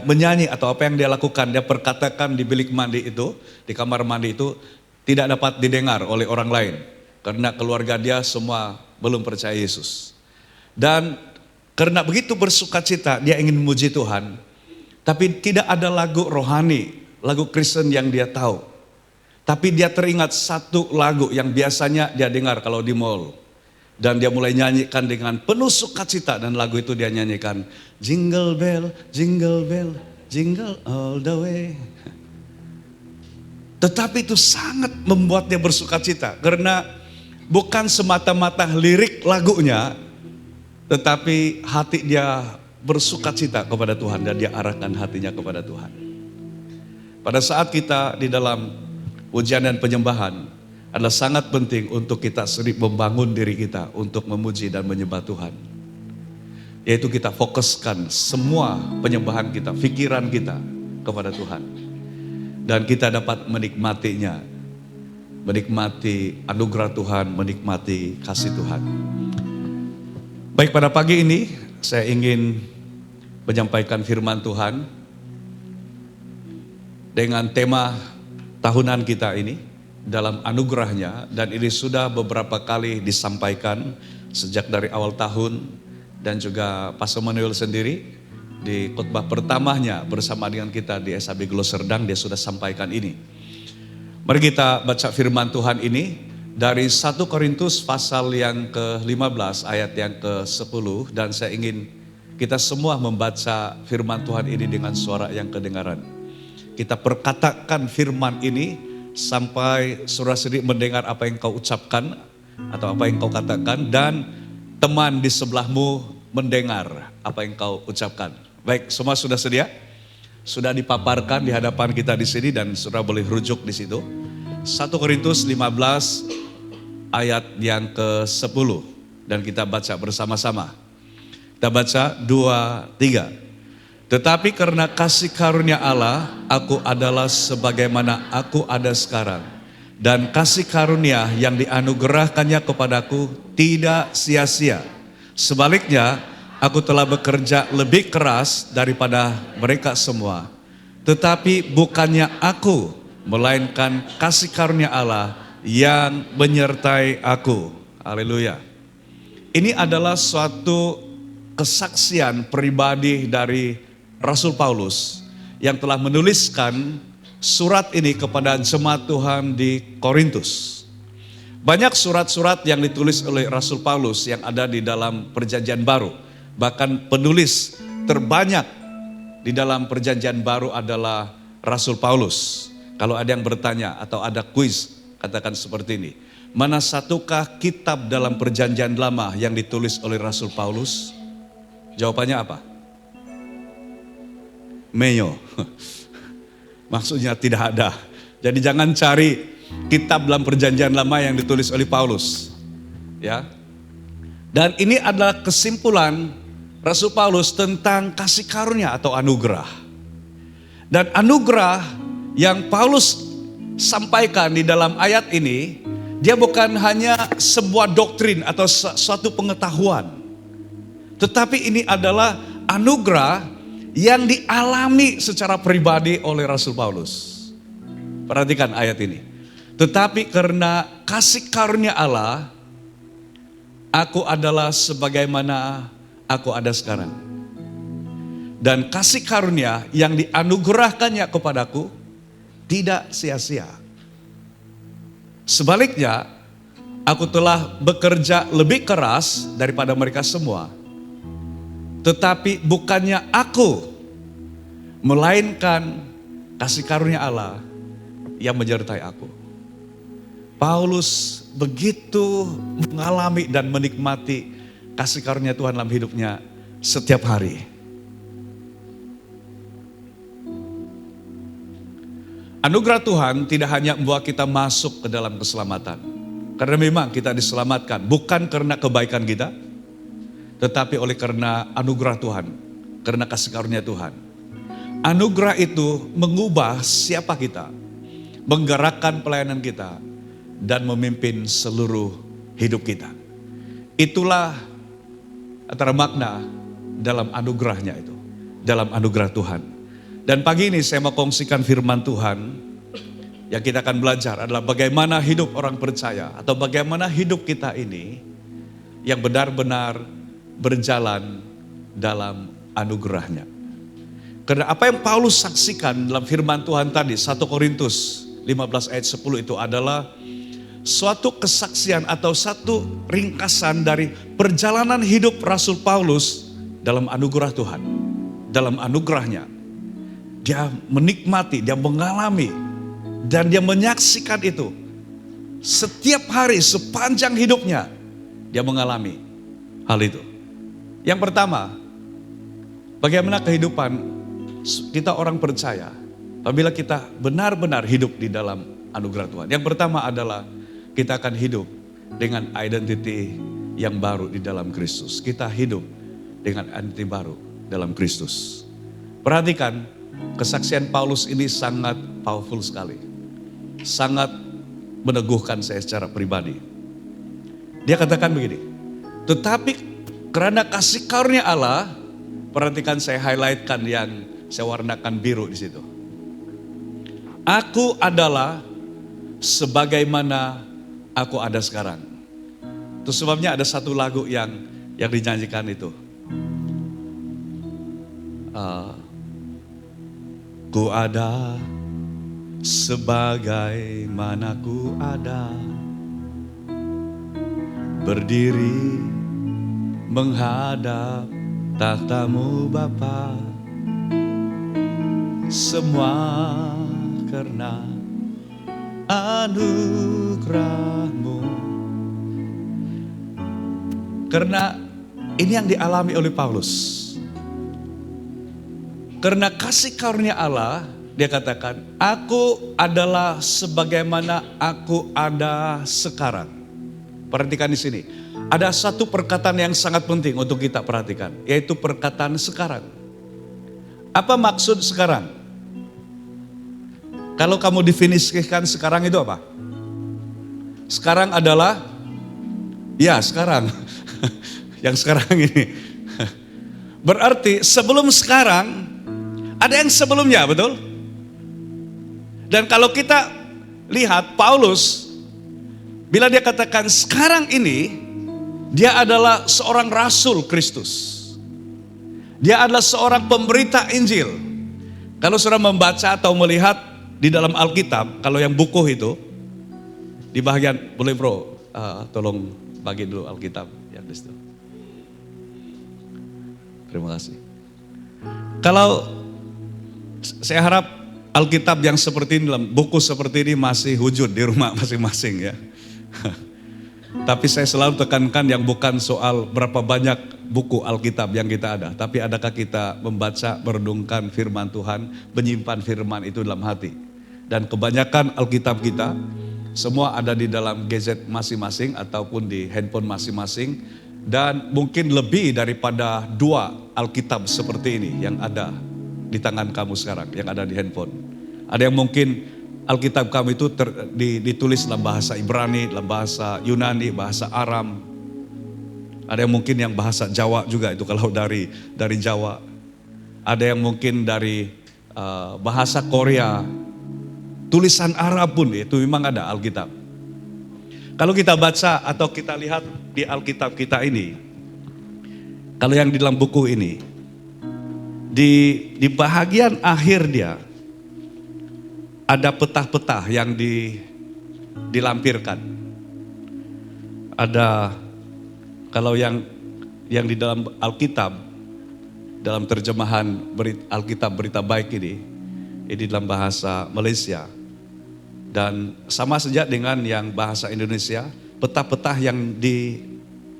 menyanyi atau apa yang dia lakukan, dia perkatakan di bilik mandi itu, di kamar mandi itu tidak dapat didengar oleh orang lain. Karena keluarga dia semua belum percaya Yesus. Dan karena begitu bersukacita dia ingin memuji Tuhan, tapi tidak ada lagu rohani, lagu Kristen yang dia tahu. Tapi dia teringat satu lagu yang biasanya dia dengar kalau di mall. Dan dia mulai nyanyikan dengan penuh sukacita, dan lagu itu dia nyanyikan, jingle bell, jingle all the way. Tetapi itu sangat membuat dia bersukacita, karena bukan semata-mata lirik lagunya, tetapi hati dia bersukacita kepada Tuhan dan dia arahkan hatinya kepada Tuhan. Pada saat kita di dalam pujian dan penyembahan, adalah sangat penting untuk kita sering membangun diri kita untuk memuji dan menyembah Tuhan. Yaitu kita fokuskan semua penyembahan kita, pikiran kita kepada Tuhan. Dan kita dapat menikmatinya, menikmati anugerah Tuhan, menikmati kasih Tuhan. Baik, pada pagi ini saya ingin menyampaikan firman Tuhan dengan tema tahunan kita ini, dalam anugerahnya, dan ini sudah beberapa kali disampaikan sejak dari awal tahun, dan juga Pastor Manuel sendiri di khotbah pertamanya bersama dengan kita di SAB Glo Serdang, dia sudah sampaikan ini. Mari kita baca firman Tuhan ini dari 1 Korintus pasal yang ke-15 ayat yang ke-10, dan saya ingin kita semua membaca firman Tuhan ini dengan suara yang kedengaran. Kita perkatakan firman ini sampai saudara sendiri mendengar apa yang kau ucapkan atau apa yang kau katakan, dan teman di sebelahmu mendengar apa yang kau ucapkan. Baik, semua sudah sedia? Sudah dipaparkan di hadapan kita di sini, dan saudara boleh rujuk di situ. 1 Korintus 15 ayat yang ke-10, dan kita baca bersama-sama. Kita baca 2, 3. Tetapi karena kasih karunia Allah, aku adalah sebagaimana aku ada sekarang. Dan kasih karunia yang dianugerahkannya kepadaku tidak sia-sia. Sebaliknya, aku telah bekerja lebih keras daripada mereka semua. Tetapi bukannya aku, melainkan kasih karunia Allah yang menyertai aku. Haleluya. Ini adalah suatu kesaksian pribadi dari Rasul Paulus yang telah menuliskan surat ini kepada jemaat Tuhan di Korintus. Banyak surat-surat yang ditulis oleh Rasul Paulus yang ada di dalam Perjanjian Baru. Bahkan penulis terbanyak di dalam Perjanjian Baru adalah Rasul Paulus. Kalau ada yang bertanya atau ada kuis, katakan seperti ini. Mana satukah kitab dalam Perjanjian Lama yang ditulis oleh Rasul Paulus? Jawabannya apa? Meo. Maksudnya tidak ada. Jadi jangan cari kitab dalam Perjanjian Lama yang ditulis oleh Paulus. Ya. Dan ini adalah kesimpulan Rasul Paulus tentang kasih karunia atau anugerah. Dan anugerah yang Paulus sampaikan di dalam ayat ini, dia bukan hanya sebuah doktrin atau suatu pengetahuan. Tetapi ini adalah anugerah yang dialami secara pribadi oleh Rasul Paulus. Perhatikan ayat ini. Tetapi karena kasih karunia Allah, aku adalah sebagaimana aku ada sekarang. Dan kasih karunia yang dianugerahkannya kepadaku tidak sia-sia. Sebaliknya, aku telah bekerja lebih keras daripada mereka semua. Tetapi bukannya aku, melainkan kasih karunia Allah yang menyertai aku. Paulus begitu mengalami dan menikmati kasih karunia Tuhan dalam hidupnya setiap hari. Anugerah Tuhan tidak hanya membawa kita masuk ke dalam keselamatan. Karena memang kita diselamatkan bukan karena kebaikan kita, tetapi oleh karena anugerah Tuhan, karena kasih karunia Tuhan. Anugerah itu mengubah siapa kita, menggerakkan pelayanan kita, dan memimpin seluruh hidup kita. Itulah antara makna dalam anugerahnya itu, dalam anugerah Tuhan. Dan pagi ini saya mau kongsikan firman Tuhan yang kita akan belajar adalah bagaimana hidup orang percaya atau bagaimana hidup kita ini yang benar-benar berjalan dalam anugerahnya. Karena apa yang Paulus saksikan dalam firman Tuhan tadi, 1 Korintus 15 ayat 10 itu adalah suatu kesaksian atau satu ringkasan dari perjalanan hidup Rasul Paulus dalam anugerah Tuhan. Dalam anugerahnya. Dia menikmati, dia mengalami, dan dia menyaksikan itu. Setiap hari sepanjang hidupnya, dia mengalami hal itu. Yang pertama, bagaimana kehidupan kita orang percaya apabila kita benar-benar hidup di dalam anugerah Tuhan. Yang pertama adalah kita akan hidup dengan identity yang baru di dalam Kristus. Kita hidup dengan identity baru dalam Kristus. Perhatikan, kesaksian Paulus ini sangat powerful sekali. Sangat meneguhkan saya secara pribadi. Dia katakan begini, tetapi karena kasih karunia Allah, perhatikan saya highlightkan yang saya warnakan biru di situ. Aku adalah sebagaimana aku ada sekarang. Itu sebabnya ada satu lagu yang dinyanyikan itu. Ku ada sebagaimana ku ada, berdiri menghadap tahtamu Bapa, semua karena anugerahmu. Karena ini yang dialami oleh Paulus. Karena kasih karunia Allah, dia katakan, aku adalah sebagaimana aku ada sekarang. Perhatikan di sini. Ada satu perkataan yang sangat penting untuk kita perhatikan, yaitu perkataan sekarang. Apa maksud sekarang? Kalau kamu definisikan sekarang itu apa? Sekarang adalah, ya sekarang. Yang sekarang ini. Berarti sebelum sekarang, ada yang sebelumnya, betul? Dan kalau kita lihat Paulus, bila dia katakan sekarang ini, dia adalah seorang rasul Kristus. Dia adalah seorang pemberita Injil. Kalau saudara membaca atau melihat di dalam Alkitab, kalau yang buku itu, di bagian, boleh bro, tolong bagi dulu Alkitab yang di situ. Terima kasih. Kalau saya harap Alkitab yang seperti ini, dalam buku seperti ini masih wujud di rumah masing-masing ya. Tapi saya selalu tekankan yang bukan soal berapa banyak buku Alkitab yang kita ada. Tapi adakah kita membaca, merenungkan firman Tuhan, menyimpan firman itu dalam hati. Dan kebanyakan Alkitab kita, semua ada di dalam gadget masing-masing ataupun di handphone masing-masing. Dan mungkin lebih daripada 2 Alkitab seperti ini yang ada di tangan kamu sekarang, yang ada di handphone. Ada yang mungkin Alkitab kamu itu ditulis dalam bahasa Ibrani, dalam bahasa Yunani, bahasa Aram. Ada yang mungkin yang bahasa Jawa juga itu kalau dari Jawa. Ada yang mungkin dari bahasa Korea. Tulisan Arab pun itu memang ada Alkitab. Kalau kita baca atau kita lihat di Alkitab kita ini, kalau yang di dalam buku ini, di bahagian akhir dia, ada petah-petah yang dilampirkan. Ada, kalau yang di dalam Alkitab, dalam terjemahan Alkitab Berita Baik ini dalam bahasa Malaysia. Dan sama saja dengan yang bahasa Indonesia, petah-petah yang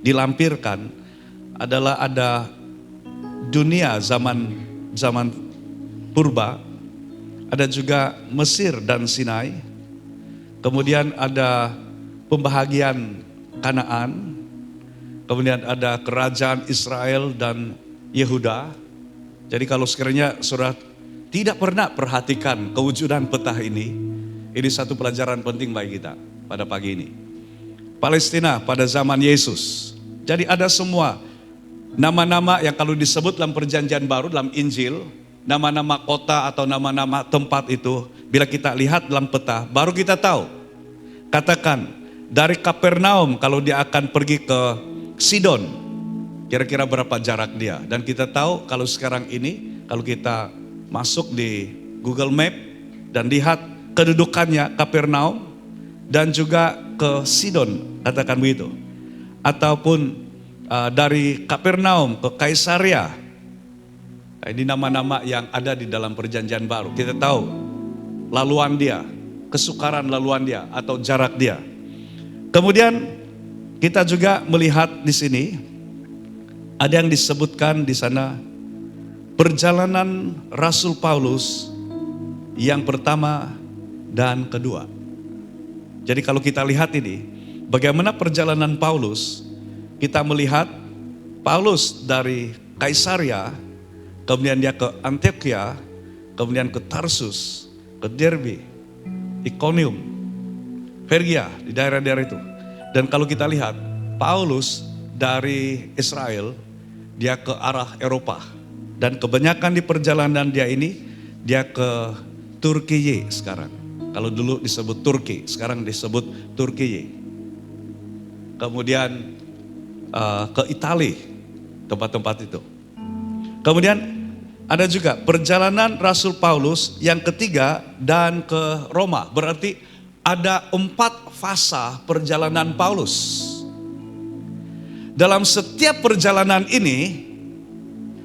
dilampirkan adalah ada dunia zaman purba, ada juga Mesir dan Sinai, kemudian ada pembahagian Kanaan, kemudian ada kerajaan Israel dan Yehuda. Jadi kalau sekiranya saudara tidak pernah perhatikan kewujudan petah ini satu pelajaran penting bagi kita pada pagi ini. Palestina pada zaman Yesus. Jadi ada semua nama-nama yang kalau disebut dalam perjanjian baru, dalam Injil, nama-nama kota atau nama-nama tempat itu, bila kita lihat dalam peta, baru kita tahu. Katakan, dari Kapernaum kalau dia akan pergi ke Sidon, kira-kira berapa jarak dia. Dan kita tahu kalau sekarang ini, kalau kita masuk di Google Map dan lihat kedudukannya Kapernaum dan juga ke Sidon, katakan begitu. Ataupun dari Kapernaum ke Kaisaria. Ini nama-nama yang ada di dalam perjanjian baru. Kita tahu laluan dia, kesukaran laluan dia atau jarak dia. Kemudian kita juga melihat di sini ada yang disebutkan di sana perjalanan Rasul Paulus yang pertama dan kedua. Jadi kalau kita lihat ini, bagaimana perjalanan Paulus, kita melihat Paulus dari Kaisaria, kemudian dia ke Antioquia, kemudian ke Tarsus, ke Derbe, Iconium, Pergia, di daerah-daerah itu. Dan kalau kita lihat, Paulus dari Israel, dia ke arah Eropa. Dan kebanyakan di perjalanan dia ini, dia ke Turkiye sekarang. Kalau dulu disebut Turki, sekarang disebut Turkiye. Kemudian ke Italia, tempat-tempat itu. Kemudian ada juga perjalanan Rasul Paulus yang ketiga dan ke Roma. Berarti ada 4 fasa perjalanan Paulus. Dalam setiap perjalanan ini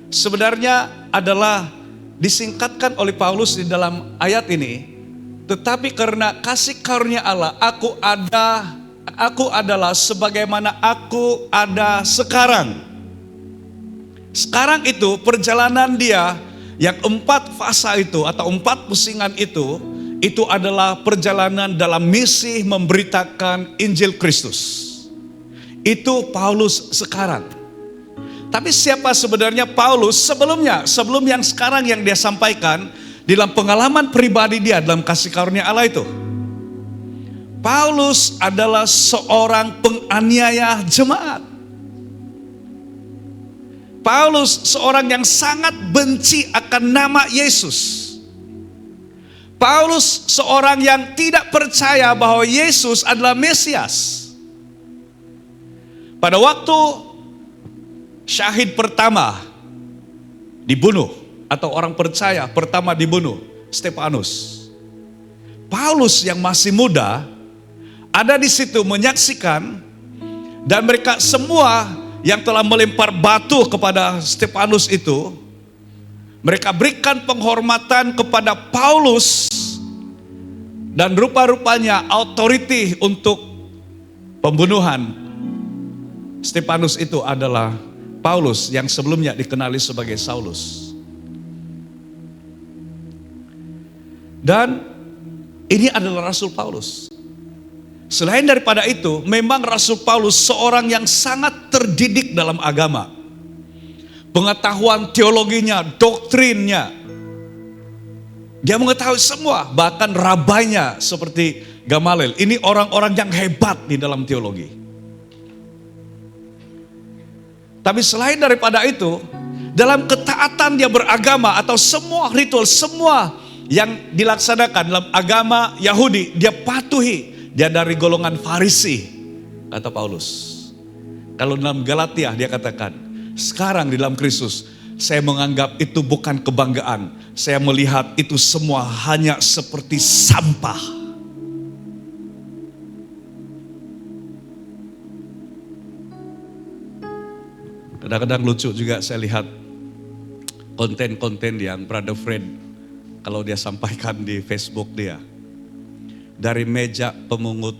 sebenarnya adalah disingkatkan oleh Paulus di dalam ayat ini. Tetapi karena kasih karunia Allah, aku adalah sebagaimana aku ada sekarang. Sekarang itu perjalanan dia yang 4 fasa itu atau 4 pusingan itu adalah perjalanan dalam misi memberitakan Injil Kristus. Itu Paulus sekarang. Tapi siapa sebenarnya Paulus sebelumnya? Sebelum yang sekarang yang dia sampaikan dalam pengalaman pribadi dia dalam kasih karunia Allah itu. Paulus adalah seorang penganiaya jemaat. Paulus seorang yang sangat benci akan nama Yesus. Paulus seorang yang tidak percaya bahwa Yesus adalah Mesias. Pada waktu syahid pertama dibunuh atau orang percaya pertama dibunuh, Stefanus. Paulus yang masih muda ada di situ menyaksikan, dan mereka semua yang telah melempar batu kepada Stefanus itu, mereka berikan penghormatan kepada Paulus, dan rupa-rupanya authority untuk pembunuhan Stefanus itu adalah Paulus yang sebelumnya dikenali sebagai Saulus. Dan ini adalah Rasul Paulus. Selain daripada itu, memang Rasul Paulus seorang yang sangat terdidik dalam agama. Pengetahuan teologinya, doktrinnya, dia mengetahui semua, bahkan rabainya seperti Gamaliel. Ini orang-orang yang hebat di dalam teologi. Tapi selain daripada itu, dalam ketaatan dia beragama atau semua ritual, semua yang dilaksanakan dalam agama Yahudi, dia patuhi. Dia dari golongan Farisi, kata Paulus. Kalau dalam Galatia dia katakan, sekarang di dalam Kristus, saya menganggap itu bukan kebanggaan. Saya melihat itu semua hanya seperti sampah. Kadang-kadang lucu juga saya lihat konten-konten yang Brother Fred, kalau dia sampaikan di Facebook dia. Dari meja pemungut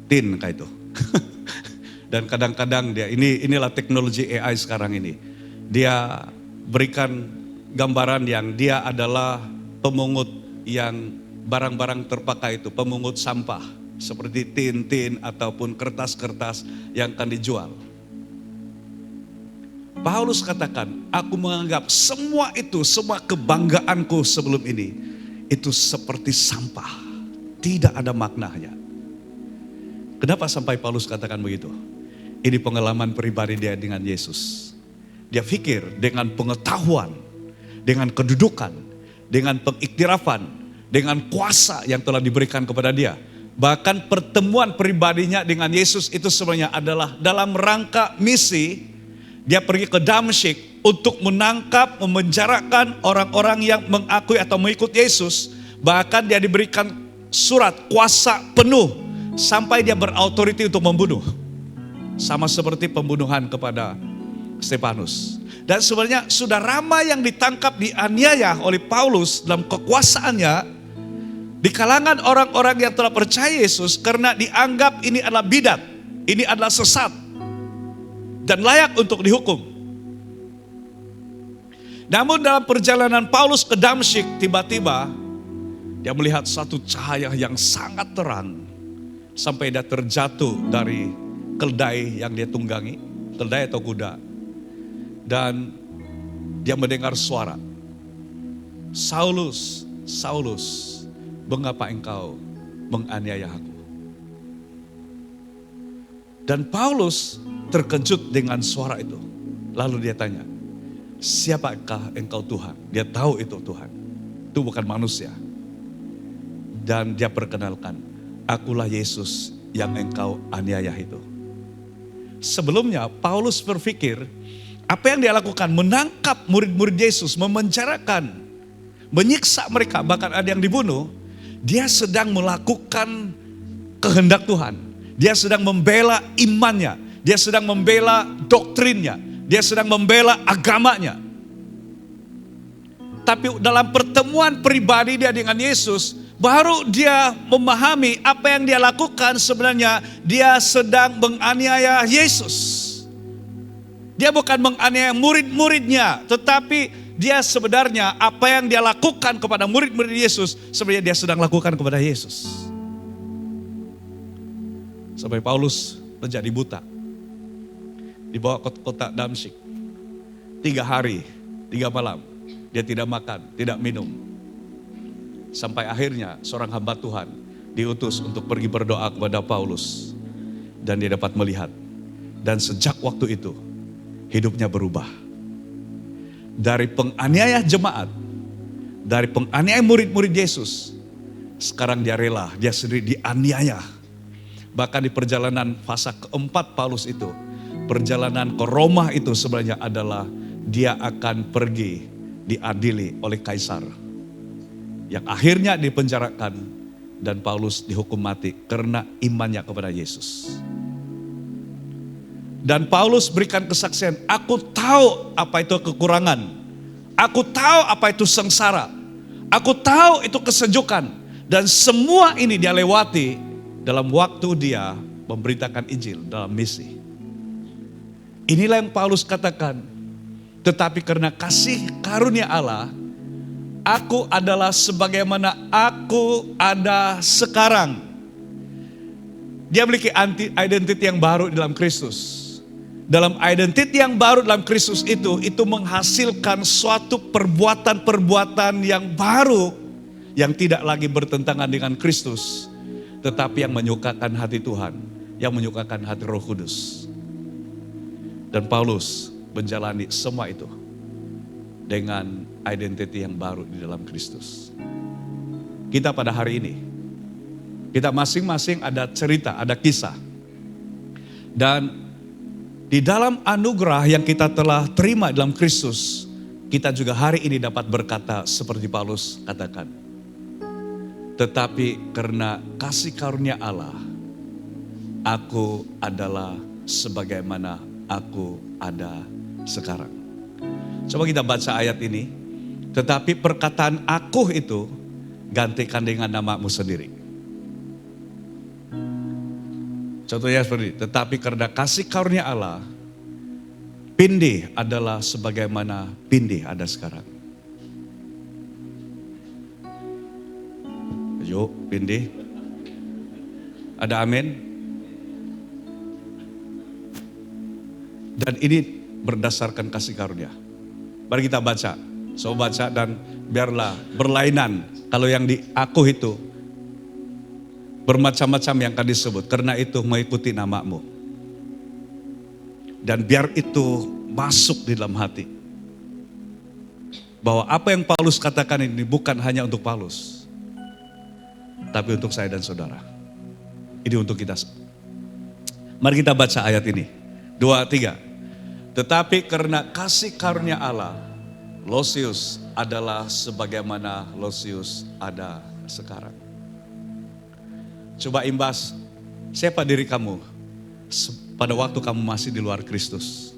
tin kayak itu. Dan kadang-kadang dia, inilah teknologi AI sekarang ini. Dia berikan gambaran yang dia adalah pemungut yang barang-barang terpakai itu, pemungut sampah. Seperti tin-tin ataupun kertas-kertas yang akan dijual. Paulus katakan, aku menganggap semua itu, semua kebanggaanku sebelum ini, itu seperti sampah. Tidak ada maknanya. Kenapa sampai Paulus katakan begitu? Ini pengalaman pribadi dia dengan Yesus. Dia pikir dengan pengetahuan, dengan kedudukan, dengan pengiktirafan, dengan kuasa yang telah diberikan kepada dia. Bahkan pertemuan pribadinya dengan Yesus itu sebenarnya adalah dalam rangka misi. Dia pergi ke Damsyik untuk menangkap, memenjarakan orang-orang yang mengakui atau mengikut Yesus. Bahkan dia diberikan surat kuasa penuh sampai dia berautoriti untuk membunuh. Sama seperti pembunuhan kepada Stefanus. Dan sebenarnya sudah ramai yang ditangkap, dianiaya oleh Paulus dalam kekuasaannya di kalangan orang-orang yang telah percaya Yesus karena dianggap ini adalah bidat, ini adalah sesat dan layak untuk dihukum. Namun dalam perjalanan Paulus ke Damsyik, tiba-tiba dia melihat satu cahaya yang sangat terang sampai dia terjatuh dari keldai yang dia tunggangi, keldai atau kuda. Dan dia mendengar suara, Saulus, Saulus, mengapa engkau menganiaya aku? Dan Paulus terkejut dengan suara itu. Lalu dia tanya, siapakah engkau Tuhan? Dia tahu itu Tuhan, itu bukan manusia. Dan dia perkenalkan, akulah Yesus yang engkau aniaya itu. Sebelumnya Paulus berpikir, apa yang dia lakukan? Menangkap murid-murid Yesus, memenjarakan, menyiksa mereka, bahkan ada yang dibunuh. Dia sedang melakukan kehendak Tuhan. Dia sedang membela imannya. Dia sedang membela doktrinnya. Dia sedang membela agamanya. Tapi dalam pertemuan pribadi dia dengan Yesus, baru dia memahami apa yang dia lakukan sebenarnya dia sedang menganiaya Yesus. Dia bukan menganiaya murid-muridnya, tetapi dia sebenarnya apa yang dia lakukan kepada murid-murid Yesus, sebenarnya dia sedang lakukan kepada Yesus. Sampai Paulus menjadi buta. Dibawa ke kota Damsyik. 3 hari, 3 malam. Dia tidak makan, tidak minum. Sampai akhirnya seorang hamba Tuhan diutus untuk pergi berdoa kepada Paulus. Dan dia dapat melihat. Dan sejak waktu itu hidupnya berubah. Dari penganiaya jemaat, dari penganiaya murid-murid Yesus, sekarang dia rela, dia sendiri dianiaya. Bahkan di perjalanan fase keempat Paulus itu, perjalanan ke Roma itu sebenarnya adalah dia akan pergi diadili oleh kaisar. Yang akhirnya dipenjarakan dan Paulus dihukum mati karena imannya kepada Yesus. Dan Paulus berikan kesaksian, aku tahu apa itu kekurangan. Aku tahu apa itu sengsara. Aku tahu itu kesejukan. Dan semua ini dia lewati dalam waktu dia memberitakan Injil dalam misi. Inilah yang Paulus katakan. Tetapi karena kasih karunia Allah, aku adalah sebagaimana aku ada sekarang. Dia memiliki identity yang baru dalam Kristus. Dalam identity yang baru dalam Kristus itu menghasilkan suatu perbuatan-perbuatan yang baru, yang tidak lagi bertentangan dengan Kristus, tetapi yang menyukakan hati Tuhan, yang menyukakan hati Roh Kudus. Dan Paulus menjalani semua itu dengan identity yang baru di dalam Kristus. Kita pada hari ini, kita masing-masing ada cerita, ada kisah. Dan di dalam anugerah yang kita telah terima dalam Kristus, kita juga hari ini dapat berkata seperti Paulus katakan. Tetapi karena kasih karunia Allah, aku adalah sebagaimana aku ada sekarang. Coba kita baca ayat ini. Tetapi perkataan aku itu gantikan dengan namamu sendiri. Contohnya seperti ini. Tetapi karena kasih karunia Allah, Pindih adalah sebagaimana Pindih ada sekarang. Yuk, Pindih. Ada amin? Dan ini berdasarkan kasih karunia. Mari kita baca. So baca dan biarlah berlainan. Kalau yang di aku itu bermacam-macam yang akan disebut. Karena itu mengikuti namamu. Dan biar itu masuk di dalam hati. bahwa apa yang Paulus katakan ini bukan hanya untuk Paulus, tapi untuk saya dan saudara. Ini untuk kita. Mari kita baca ayat ini. 2, 3. Tetapi karena kasih karunia Allah, Losius adalah sebagaimana Losius ada sekarang. Coba imbas, siapa diri kamu pada waktu kamu masih di luar Kristus?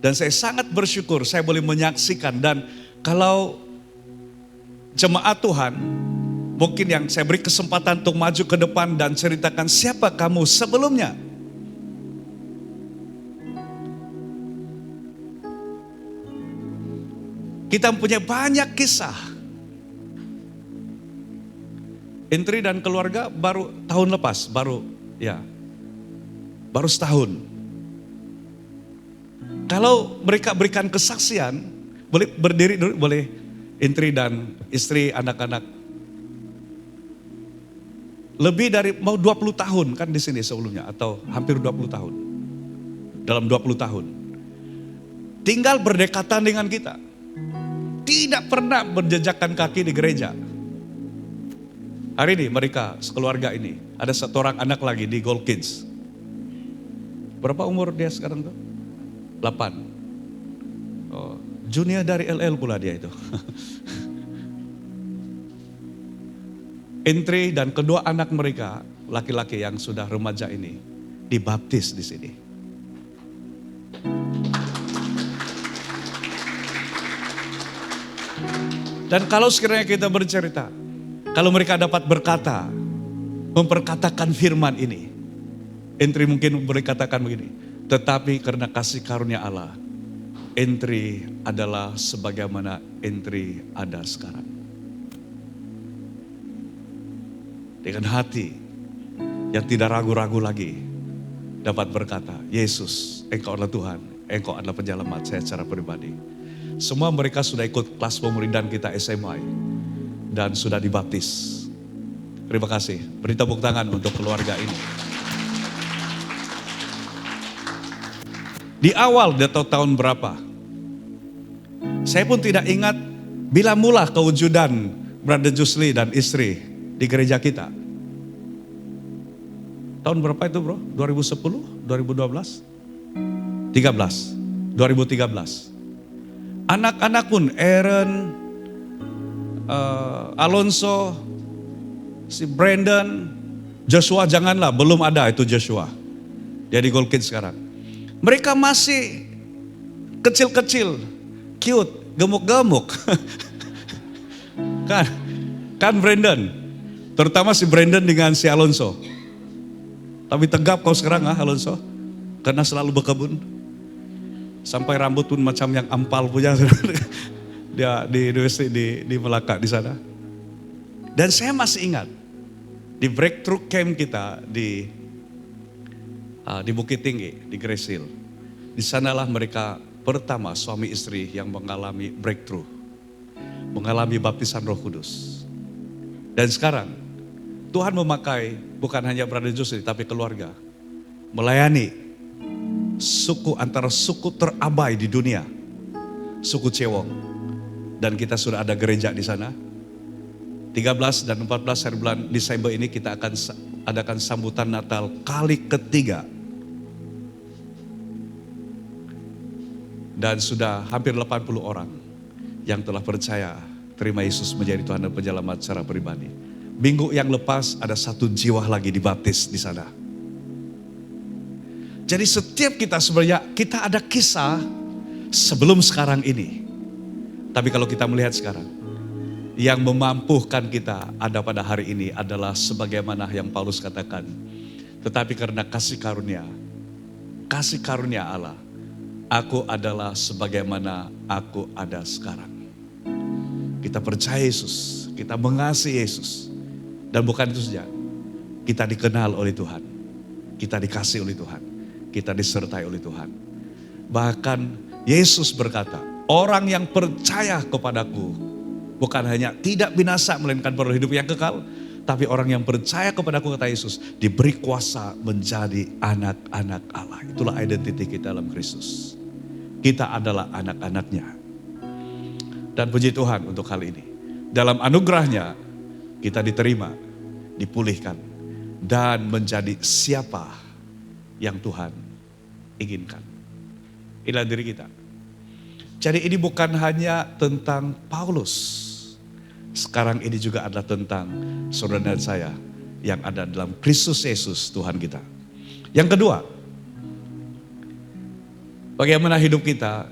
Dan saya sangat bersyukur saya boleh menyaksikan, dan kalau jemaat Tuhan, mungkin yang saya beri kesempatan untuk maju ke depan dan ceritakan siapa kamu sebelumnya. Kita punya banyak kisah. Intri dan keluarga baru tahun lepas, baru setahun. Kalau mereka berikan kesaksian, boleh berdiri dulu, boleh Intri dan istri, anak-anak. Lebih dari mau 20 tahun kan di sini sebelumnya, atau hampir 20 tahun. Dalam 20 tahun. Tinggal berdekatan dengan kita. Tidak pernah berjejakkan kaki di gereja. Hari ini mereka sekeluarga ini, ada satu orang anak lagi di Gold Kids. Berapa umur dia sekarang tuh? 8. Oh, junior dari LL pula dia itu. Intri dan kedua anak mereka, laki-laki yang sudah remaja ini, dibaptis di sini. Dan kalau sekiranya kita bercerita, kalau mereka dapat berkata, memperkatakan firman ini, Intri mungkin berkatakan begini, tetapi karena kasih karunia Allah, Intri adalah sebagaimana Intri ada sekarang. Dengan hati yang tidak ragu-ragu lagi, dapat berkata, Yesus, Engkau adalah Tuhan, Engkau adalah penyelamat saya secara pribadi. Semua mereka sudah ikut kelas pemuridan kita SMA dan sudah dibaptis. Terima kasih. Beri tepuk tangan untuk keluarga ini. Di awal dia tahu tahun berapa. Saya pun tidak ingat bila mula kewujudan Brother Jusli dan istri di gereja kita. Tahun berapa itu bro? 2010? 2012? 2013. Anak-anak pun, Aaron, Alonso, si Brandon, Joshua janganlah, belum ada itu Joshua. Dia di Gold Kids sekarang. Mereka masih kecil-kecil, cute, gemuk-gemuk. kan Brandon, terutama si Brandon dengan si Alonso. Tapi tegap kau sekarang Alonso, karena selalu berkebun. Sampai rambut pun macam yang ampal punya. Dia di Melaka di sana. Dan saya masih ingat di breakthrough camp kita di Bukit Tinggi di Grace Hill. Di sanalah mereka pertama suami istri yang mengalami breakthrough, mengalami baptisan Roh Kudus. Dan sekarang Tuhan memakai bukan hanya Brother Jusli tapi keluarga melayani suku antara suku terabai di dunia, suku Cewong. Dan kita sudah ada gereja di sana. 13 dan 14 hari bulan Desember ini kita akan adakan sambutan Natal kali ketiga. Dan sudah hampir 80 orang yang telah percaya terima Yesus menjadi Tuhan dan Penyelamat secara pribadi. Minggu yang lepas ada 1 jiwa lagi dibaptis di sana. Jadi setiap kita sebenarnya kita ada kisah sebelum sekarang ini. Tapi kalau kita melihat sekarang, yang memampukan kita ada pada hari ini adalah sebagaimana yang Paulus katakan. Tetapi karena kasih karunia Allah, aku adalah sebagaimana aku ada sekarang. Kita percaya Yesus, kita mengasihi Yesus. Dan bukan itu saja, kita dikenal oleh Tuhan, kita dikasih oleh Tuhan, kita disertai oleh Tuhan. Bahkan Yesus berkata, orang yang percaya kepadaku bukan hanya tidak binasa melainkan beroleh hidup yang kekal, tapi orang yang percaya kepadaku, kata Yesus, diberi kuasa menjadi anak-anak Allah. Itulah identitas kita dalam Kristus. Kita adalah anak-anaknya. Dan puji Tuhan untuk hal ini. Dalam anugerahnya kita diterima, dipulihkan, dan menjadi siapa yang Tuhan inginkan. Inilah diri kita. Jadi ini bukan hanya tentang Paulus. Sekarang ini juga adalah tentang saudara dan saya yang ada dalam Kristus Yesus Tuhan kita. Yang kedua, bagaimana hidup kita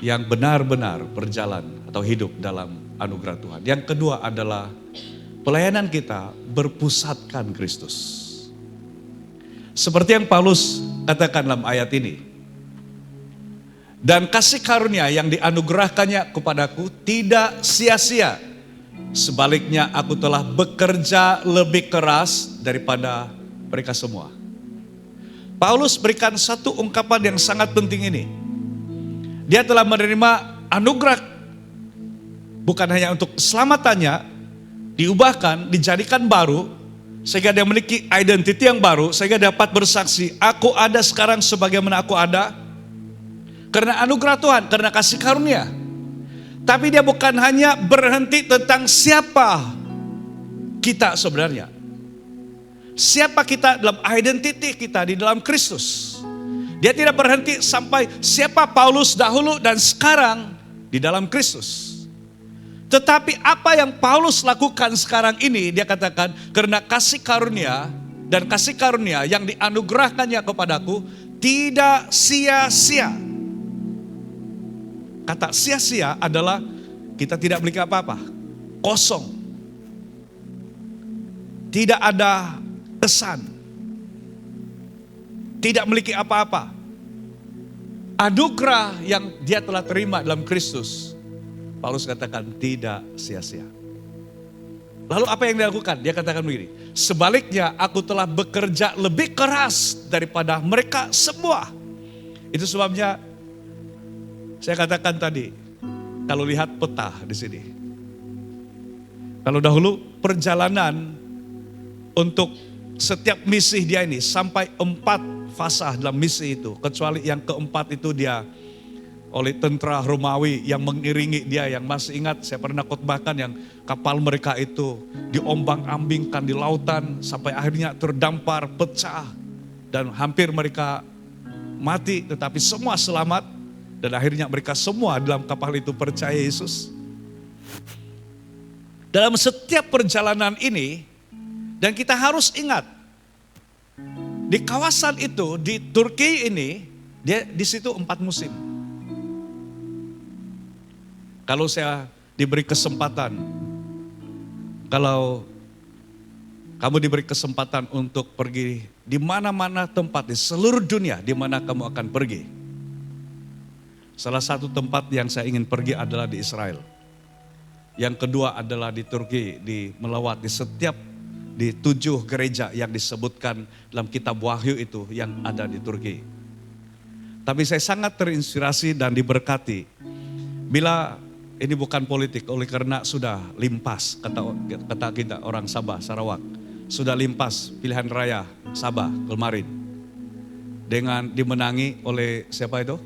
yang benar-benar berjalan atau hidup dalam anugerah Tuhan. Yang kedua adalah pelayanan kita berpusatkan Kristus. Seperti yang Paulus katakan dalam ayat ini. Dan kasih karunia yang dianugerahkannya kepadaku tidak sia-sia. Sebaliknya aku telah bekerja lebih keras daripada mereka semua. Paulus berikan satu ungkapan yang sangat penting ini. Dia telah menerima anugerah bukan hanya untuk keselamatannya, diubahkan, dijadikan baru, sehingga dia memiliki identity yang baru, sehingga dapat bersaksi, aku ada sekarang sebagaimana aku ada, karena anugerah Tuhan, karena kasih karunia. Tapi dia bukan hanya berhenti tentang siapa kita sebenarnya. Siapa kita dalam identity kita di dalam Kristus. Dia tidak berhenti sampai siapa Paulus dahulu dan sekarang di dalam Kristus. Tetapi apa yang Paulus lakukan sekarang ini, dia katakan, karena kasih karunia dan kasih karunia yang dianugerahkannya kepadaku tidak sia-sia. Kata sia-sia adalah kita tidak memiliki apa-apa, kosong. Tidak ada kesan. Tidak memiliki apa-apa. Anugerah yang dia telah terima dalam Kristus, Paulus katakan tidak sia-sia. Lalu apa yang dia lakukan? Dia katakan begini, sebaliknya aku telah bekerja lebih keras daripada mereka semua. Itu sebabnya saya katakan tadi, kalau lihat peta di sini. Kalau dahulu perjalanan untuk setiap misi dia ini sampai 4 fasa dalam misi itu. Kecuali yang keempat itu dia oleh tentara Romawi yang mengiringi dia, yang masih ingat saya pernah khotbahkan yang kapal mereka itu diombang-ambingkan di lautan sampai akhirnya terdampar, pecah dan hampir mereka mati, tetapi semua selamat dan akhirnya mereka semua dalam kapal itu percaya Yesus. Dalam setiap perjalanan ini, dan kita harus ingat di kawasan itu, di Turki ini, dia di situ 4 musim. Kalau saya diberi kesempatan, kalau kamu diberi kesempatan untuk pergi di mana-mana tempat di seluruh dunia, di mana kamu akan pergi. Salah satu tempat yang saya ingin pergi adalah di Israel. Yang kedua adalah di Turki, melawat di 7 gereja yang disebutkan dalam kitab Wahyu itu yang ada di Turki. Tapi saya sangat terinspirasi dan diberkati bila ini bukan politik, oleh karena sudah limpas, kata kita orang Sabah, Sarawak, sudah limpas pilihan raya Sabah kemarin dengan dimenangi oleh siapa itu?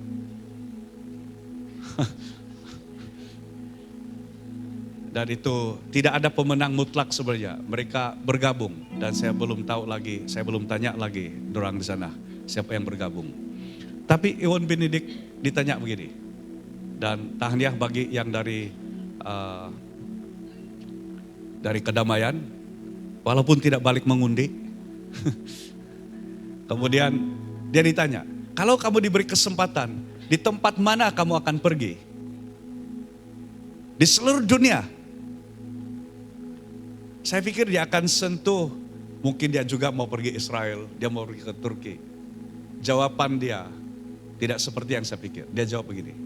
Dan itu tidak ada pemenang mutlak sebenarnya. Mereka bergabung dan saya belum tahu lagi, saya belum tanya lagi dorang di sana siapa yang bergabung. Tapi Iwan Benedik ditanya begini, dan tahniah bagi yang dari Kedamaian, walaupun tidak balik mengundi. Kemudian dia ditanya, kalau kamu diberi kesempatan, di tempat mana kamu akan pergi? Di seluruh dunia. Saya pikir dia akan sentuh, mungkin dia juga mau pergi Israel, dia mau pergi ke Turki. Jawaban dia tidak seperti yang saya pikir. Dia jawab begini,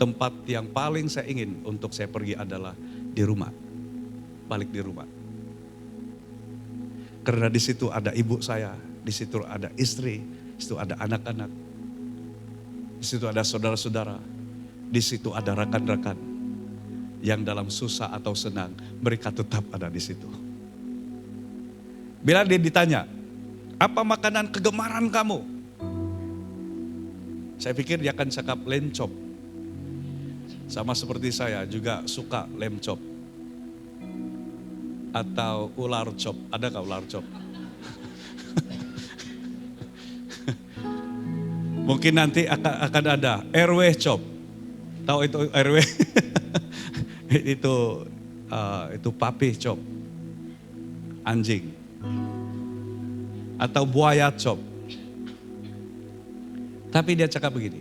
tempat yang paling saya ingin untuk saya pergi adalah di rumah. Balik di rumah. Karena di situ ada ibu saya, di situ ada istri, di situ ada anak-anak, di situ ada saudara-saudara, di situ ada rekan-rekan. Yang dalam susah atau senang, mereka tetap ada di situ. Bila dia ditanya, apa makanan kegemaran kamu? Saya pikir dia akan cakap lencop. Sama seperti saya juga suka lem chop atau ular chop. Ada nggak ular chop? Mungkin nanti akan ada RW chop. Tahu itu RW? itu papi chop, anjing, atau buaya chop. Tapi dia cakap begini,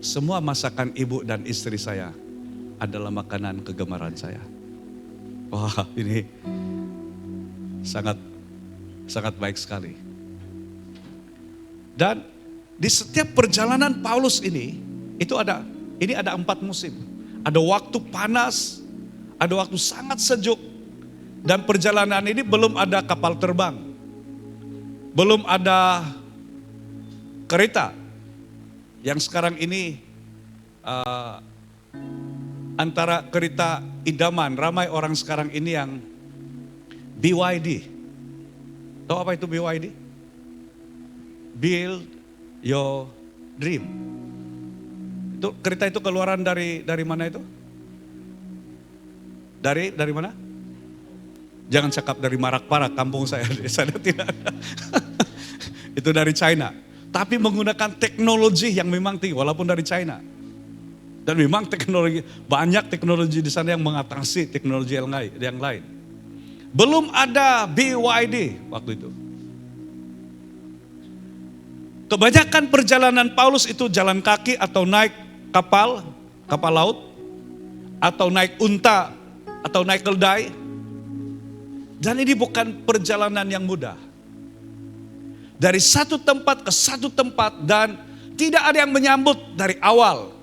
semua masakan ibu dan istri saya adalah makanan kegemaran saya. Wah, ini sangat sangat baik sekali. Dan di setiap perjalanan Paulus ini ada 4 musim. Ada waktu panas, ada waktu sangat sejuk, dan perjalanan ini belum ada kapal terbang, belum ada kereta. Yang sekarang ini antara kereta idaman, ramai orang sekarang ini yang BYD. Tahu apa itu BYD? Build Your Dream. Itu kereta itu keluaran dari mana itu? Dari mana? Jangan cakap dari Marak-Parak, kampung saya. Saya tidak ada. Itu dari China. Tapi menggunakan teknologi yang memang tinggi, walaupun dari China. Dan memang banyak teknologi di sana yang mengatasi teknologi yang lain. Belum ada BYD waktu itu. Kebanyakan perjalanan Paulus itu jalan kaki atau naik kapal laut, atau naik unta, atau naik keldai. Dan ini bukan perjalanan yang mudah. Dari satu tempat ke satu tempat, dan tidak ada yang menyambut dari awal.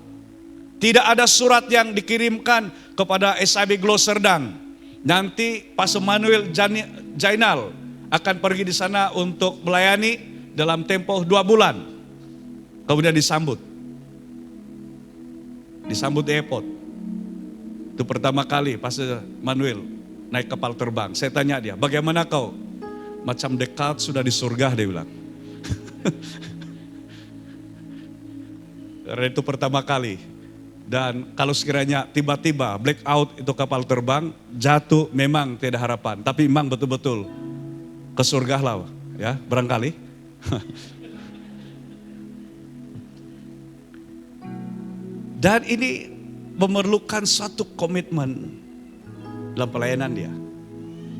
Tidak ada surat yang dikirimkan kepada SIB Gloserdang. Nanti Pastor Manuel Jainal akan pergi di sana untuk melayani dalam tempo 2 bulan. Kemudian disambut di airport. Itu pertama kali Pastor Manuel naik kapal terbang. Saya tanya dia, bagaimana kau? Macam dekat sudah di surga, dia bilang. Karena itu pertama kali. Dan kalau sekiranya tiba-tiba blackout itu kapal terbang, jatuh, memang tidak harapan. Tapi memang betul-betul ke surga lah, ya, barangkali. Dan ini memerlukan suatu komitmen dalam pelayanan dia.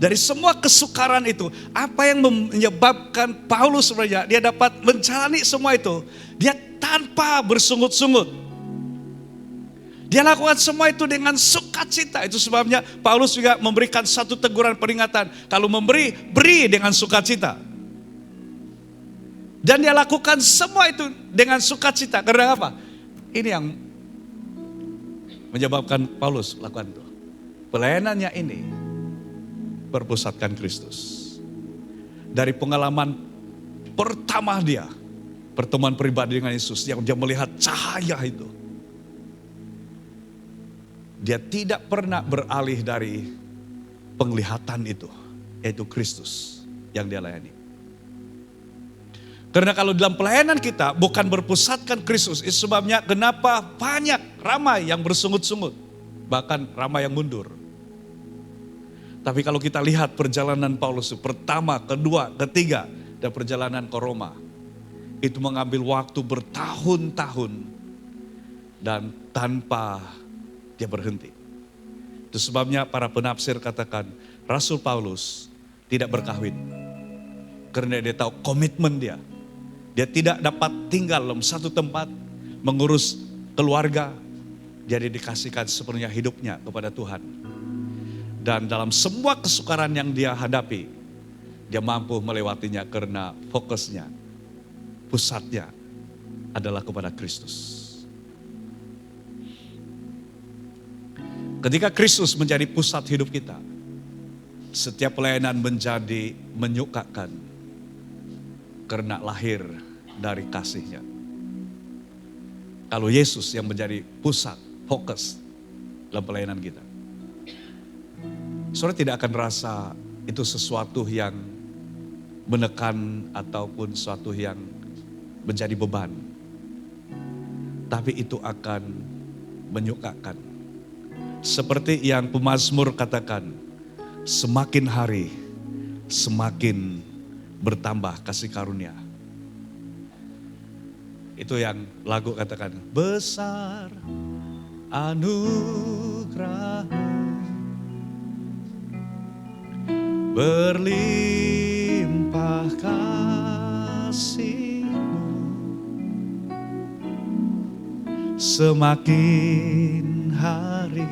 Dari semua kesukaran itu, apa yang menyebabkan Paulus sebenarnya dia dapat menjalani semua itu, dia tanpa bersungut-sungut. Dia lakukan semua itu dengan sukacita. Itu sebabnya Paulus juga memberikan satu teguran peringatan. Kalau memberi, beri dengan sukacita. Dan dia lakukan semua itu dengan sukacita. Karena apa? Ini yang menyebabkan Paulus lakukan itu. Pelayanannya ini berpusatkan Kristus. Dari pengalaman pertama dia, pertemuan pribadi dengan Yesus, yang dia melihat cahaya itu. Dia tidak pernah beralih dari penglihatan itu, yaitu Kristus yang dia layani. Karena kalau dalam pelayanan kita bukan berpusatkan Kristus, itu sebabnya kenapa ramai yang bersungut-sungut, bahkan ramai yang mundur. Tapi kalau kita lihat perjalanan Paulus pertama, kedua, ketiga, dan perjalanan ke Roma, itu mengambil waktu bertahun-tahun dan tanpa dia berhenti. Itu sebabnya para penafsir katakan Rasul Paulus tidak berkahwin. Karena dia tahu komitmen dia. Dia tidak dapat tinggal dalam satu tempat, mengurus keluarga. Dia dikasihkan sepenuhnya hidupnya kepada Tuhan. Dan dalam semua kesukaran yang dia hadapi, dia mampu melewatinya karena fokusnya, pusatnya adalah kepada Kristus. Ketika Kristus menjadi pusat hidup kita, setiap pelayanan menjadi menyukakan karena lahir dari kasih-Nya. Kalau Yesus yang menjadi pusat, fokus dalam pelayanan kita, saudara tidak akan rasa itu sesuatu yang menekan ataupun sesuatu yang menjadi beban. Tapi itu akan menyukakan. Seperti yang pemazmur katakan, semakin hari semakin bertambah kasih karunia. Itu yang lagu katakan, besar anugerah-Mu, berlimpah kasih-Mu, semakin hari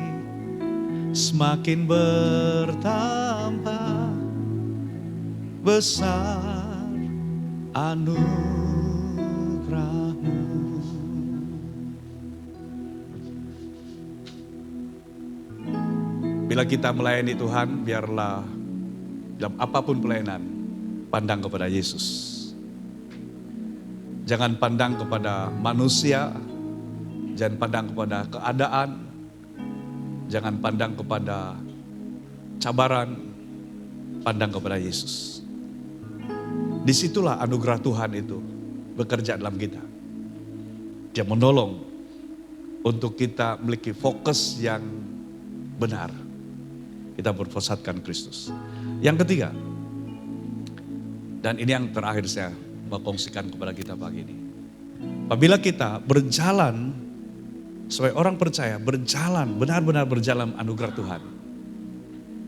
semakin bertambah, besar anugerah-Mu. Bila kita melayani Tuhan, biarlah dalam apapun pelayanan, pandang kepada Yesus. Jangan pandang kepada manusia, jangan pandang kepada keadaan, jangan pandang kepada cabaran, pandang kepada Yesus. Disitulah anugerah Tuhan itu bekerja dalam kita. Dia menolong untuk kita memiliki fokus yang benar. Kita berpusatkan Kristus. Yang ketiga, dan ini yang terakhir saya mau kongsikan kepada kita pagi ini. Apabila kita berjalan sebagai orang percaya, berjalan, benar-benar berjalan anugerah Tuhan,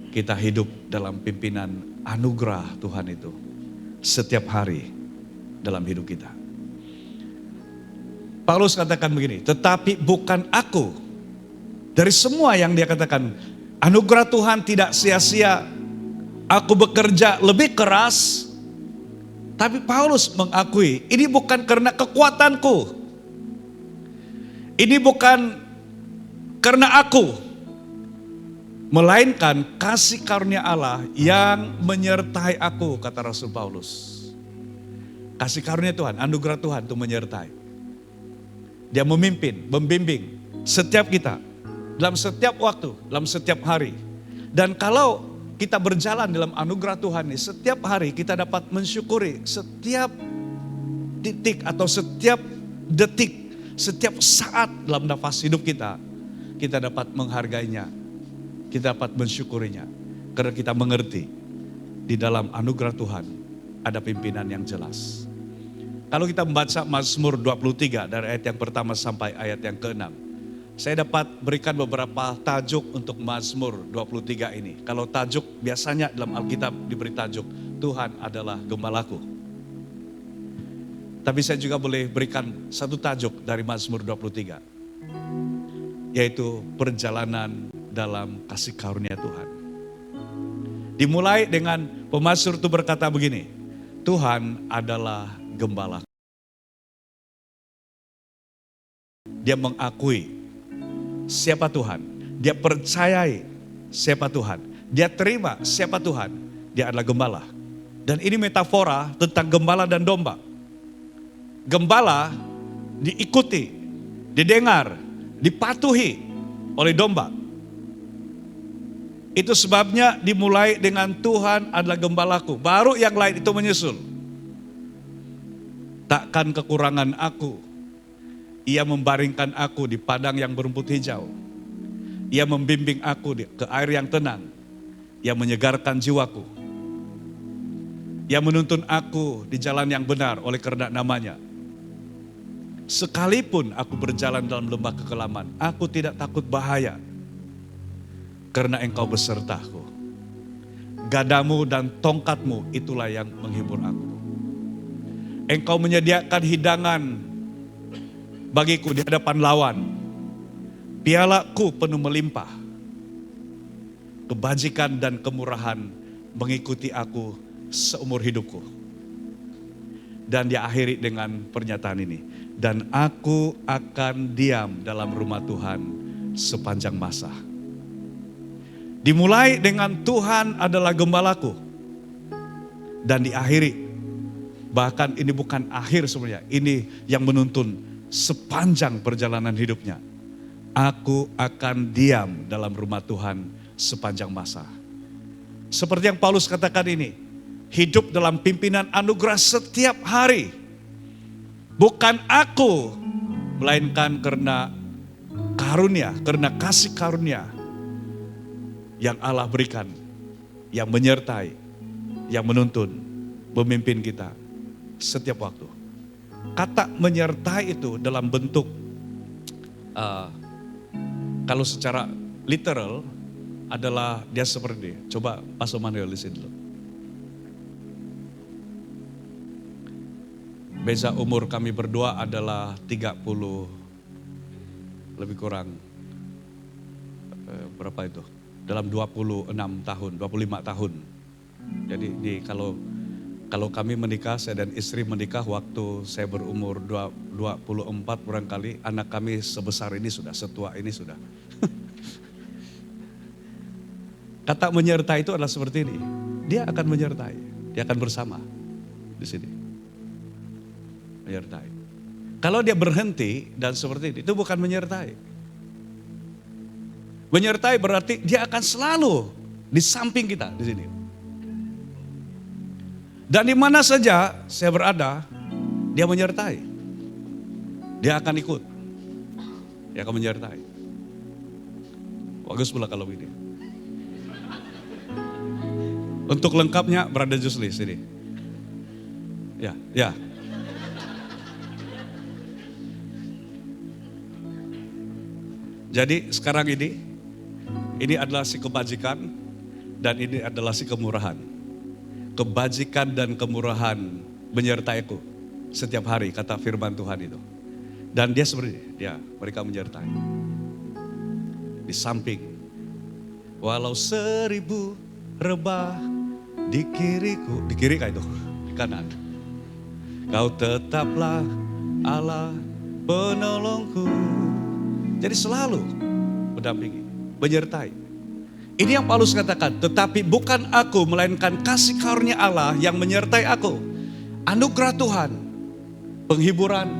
kita hidup dalam pimpinan anugerah Tuhan itu setiap hari dalam hidup kita. Paulus katakan begini, tetapi bukan aku. Dari semua yang dia katakan, anugerah Tuhan tidak sia-sia. Aku bekerja lebih keras. Tapi Paulus mengakui, ini bukan karena kekuatanku. Ini bukan karena aku. Melainkan kasih karunia Allah yang menyertai aku, kata Rasul Paulus. Kasih karunia Tuhan, anugerah Tuhan itu menyertai. Dia memimpin, membimbing setiap kita. Dalam setiap waktu, dalam setiap hari. Dan kalau kita berjalan dalam anugerah Tuhan ini, setiap hari kita dapat mensyukuri setiap titik atau setiap detik, setiap saat dalam nafas hidup kita dapat menghargainya, kita dapat mensyukurinya. Karena kita mengerti di dalam anugerah Tuhan ada pimpinan yang jelas. Kalau kita membaca Mazmur 23 dari ayat yang pertama sampai ayat yang ke-6. Saya dapat berikan beberapa tajuk untuk Mazmur 23 ini. Kalau tajuk biasanya dalam Alkitab diberi tajuk, Tuhan adalah gembalaku. Tapi saya juga boleh berikan satu tajuk dari Mazmur 23. Yaitu perjalanan dalam kasih karunia Tuhan. Dimulai dengan pemazmur itu berkata begini, Tuhan adalah gembalaku. Dia mengakui siapa Tuhan. Dia percayai siapa Tuhan. Dia terima siapa Tuhan. Dia adalah gembala. Dan ini metafora tentang gembala dan domba. Gembala diikuti, didengar, dipatuhi oleh domba. Itu sebabnya dimulai dengan Tuhan adalah gembalaku. Baru yang lain itu menyusul. Takkan kekurangan aku. Ia membaringkan aku di padang yang berumput hijau. Ia membimbing aku ke air yang tenang. Ia menyegarkan jiwaku. Ia menuntun aku di jalan yang benar oleh karena namanya. Sekalipun aku berjalan dalam lembah kekelaman, aku tidak takut bahaya. Karena Engkau besertaku. Gadamu dan tongkatmu itulah yang menghibur aku. Engkau menyediakan hidangan bagiku di hadapan lawan. Pialaku penuh melimpah. Kebajikan dan kemurahan mengikuti aku seumur hidupku. Dan dia akhiri dengan pernyataan ini. Dan aku akan diam dalam rumah Tuhan sepanjang masa. Dimulai dengan Tuhan adalah gembalaku. Dan diakhiri. Bahkan ini bukan akhir sebenarnya. Ini yang menuntun sepanjang perjalanan hidupnya. Aku akan diam dalam rumah Tuhan sepanjang masa. Seperti yang Paulus katakan ini. Hidup dalam pimpinan anugerah setiap hari. Bukan aku, melainkan karena karunia, karena kasih karunia yang Allah berikan, yang menyertai, yang menuntun, memimpin kita setiap waktu. Kata menyertai itu dalam bentuk, kalau secara literal adalah dia seperti ini. Coba Pastor Manuel di sini dulu. Beza umur kami berdua adalah 30, lebih kurang, berapa itu? Dalam 26 tahun, 25 tahun. Jadi kalau kami menikah, saya dan istri menikah waktu saya berumur 24 barangkali, anak kami sebesar ini sudah, setua ini sudah. Kata menyertai itu adalah seperti ini. Dia akan menyertai, dia akan bersama di sini. Menyertai. Kalau dia berhenti dan seperti ini, itu bukan menyertai. Menyertai berarti dia akan selalu di samping kita di sini. Dan di mana saja saya berada, dia menyertai. Dia akan ikut. Dia akan menyertai. Bagus pula kalau begini. Untuk lengkapnya, Brother Jusli sini. Ya. Jadi sekarang ini adalah si kebajikan dan ini adalah si kemurahan. Kebajikan dan kemurahan menyertaiku setiap hari, kata firman Tuhan itu. Dan dia seperti mereka menyertai. Di samping, walau 1000 rebah di kiriku, di kiri kah itu? Di kanan. Kau tetaplah Allah penolongku. Jadi selalu mendampingi, menyertai. Ini yang Paulus katakan, tetapi bukan aku, melainkan kasih karunia Allah yang menyertai aku. Anugerah Tuhan, penghiburan,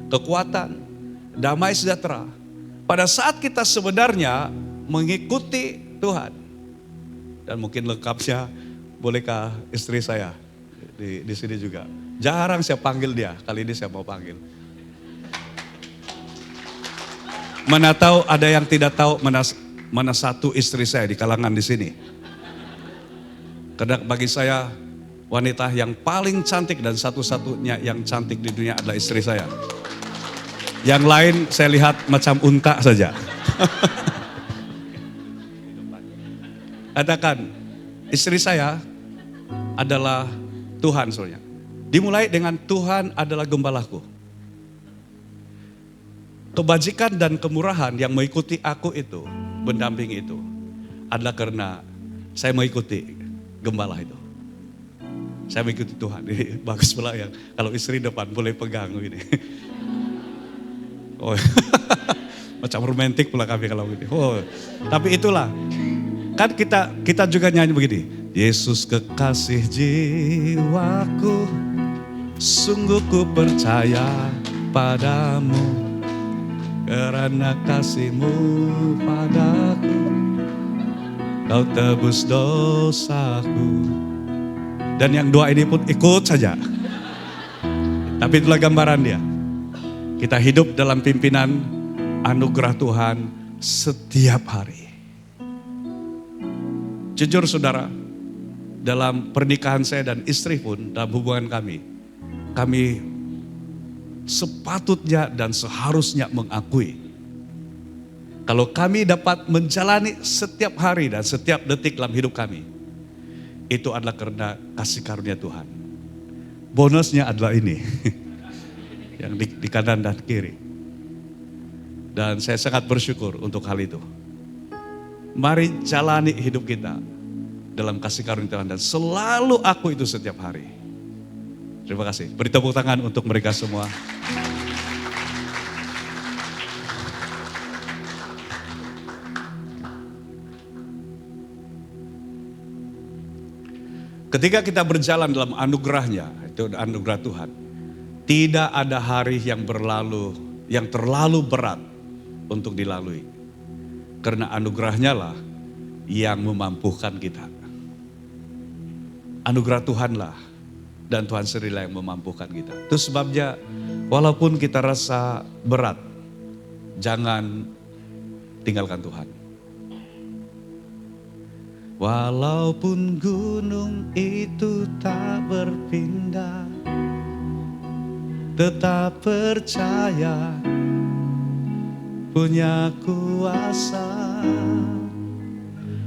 kekuatan, damai sejahtera. Pada saat kita sebenarnya mengikuti Tuhan. Dan mungkin lengkapnya, bolehkah istri saya di sini juga. Jarang saya panggil dia, kali ini saya mau panggil. Mana tahu ada yang tidak tahu mana satu istri saya di kalangan di sini. Karena bagi saya wanita yang paling cantik dan satu-satunya yang cantik di dunia adalah istri saya. Yang lain saya lihat macam unta saja. Katakan, istri saya adalah Tuhan soalnya. Dimulai dengan Tuhan adalah gembalaku. Kebajikan dan kemurahan yang mengikuti aku itu, mendampingi itu, adalah karena saya mengikuti gembala itu. Saya mengikuti Tuhan. Ini bagus pula yang kalau istri depan boleh pegang begini. Oh, macam romantis pula kami kalau begini. Oh, tapi itulah. Kan kita juga nyanyi begini. Yesus kekasih jiwaku, sungguh ku percaya padamu. Karena kasih-Mu padaku, Kau tebus dosaku. Dan yang dua ini pun ikut saja. Tapi itulah gambaran dia. Kita hidup dalam pimpinan anugerah Tuhan setiap hari. Jujur saudara, dalam pernikahan saya dan istri pun, dalam hubungan kami sepatutnya dan seharusnya mengakui kalau kami dapat menjalani setiap hari dan setiap detik dalam hidup kami, itu adalah karena kasih karunia Tuhan. Bonusnya adalah ini, yang di kanan dan kiri. Dan saya sangat bersyukur untuk hal itu. Mari jalani hidup kita dalam kasih karunia Tuhan dan selalu aku itu setiap hari. Terima kasih. Beri tepuk tangan untuk mereka semua. Ketika kita berjalan dalam anugerahnya, itu anugerah Tuhan. Tidak ada hari yang terlalu berat untuk dilalui. Karena anugerahnya lah yang memampukan kita. Anugerah Tuhanlah dan Tuhan sendirilah yang memampukan kita. Itu sebabnya walaupun kita rasa berat, jangan tinggalkan Tuhan. Walaupun gunung itu tak berpindah, tetap percaya punya kuasa.